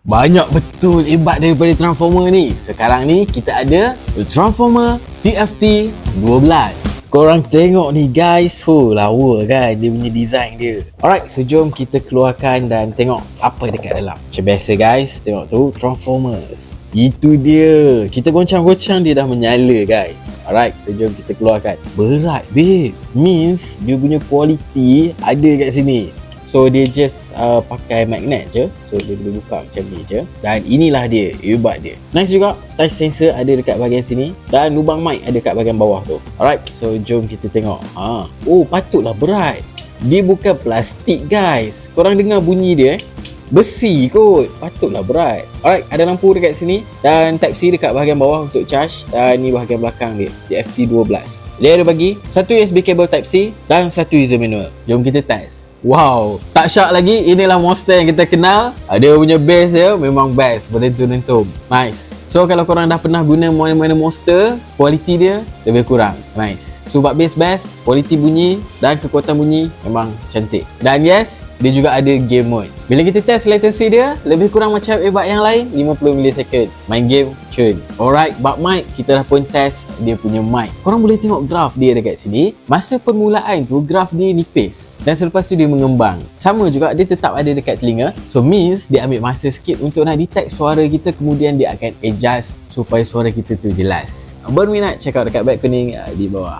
Banyak betul hebat daripada Transformer ni. Sekarang ni kita ada Transformer TFT 12. Korang tengok ni guys, lawa kan dia punya design dia. Alright, so jom kita keluarkan dan tengok apa dekat dalam. Macam biasa guys, tengok tu Transformers. Itu dia. Kita goncang-goncang dia dah menyala guys. Alright, so jom kita keluarkan. Berat babe. Means dia punya quality ada kat sini. So dia just pakai magnet je. So dia boleh buka macam ni je. Dan inilah dia, hebat dia. Nice juga. Touch sensor ada dekat bahagian sini. Dan lubang mic ada dekat bahagian bawah tu. Alright, so jom kita tengok. Oh, patutlah berat. Dia bukan plastik guys. Korang dengar bunyi dia besi kot. Patutlah berat. Alright, ada lampu dekat sini. Dan Type-C dekat bahagian bawah untuk charge. Dan ni bahagian belakang dia, TFT 12. Dia ada bagi satu USB cable Type-C dan satu user manual. Jom kita test. Wow, tak syak lagi. Inilah monster yang kita kenal. Dia punya bass dia memang best, berdentum-dentum. Nice. So kalau korang dah pernah guna mana-mana monster, kualiti dia lebih kurang. Nice. Sebab bass best, kualiti bunyi dan kekuatan bunyi memang cantik. Dan yes, dia juga ada game mode. Bila kita test latency dia, lebih kurang macam earbud yang lain, 50 ms. Main game, cun. Alright, bab mic, kita dah pun test dia punya mic. Korang boleh tengok graf dia dekat sini. Masa permulaan tu, graf dia nipis. Dan selepas tu dia mengembang. Sama juga, dia tetap ada dekat telinga. So means, dia ambil masa sikit untuk nak detect suara kita. Kemudian dia akan adjust supaya suara kita tu jelas. Berminat, check out dekat beg kuning di bawah.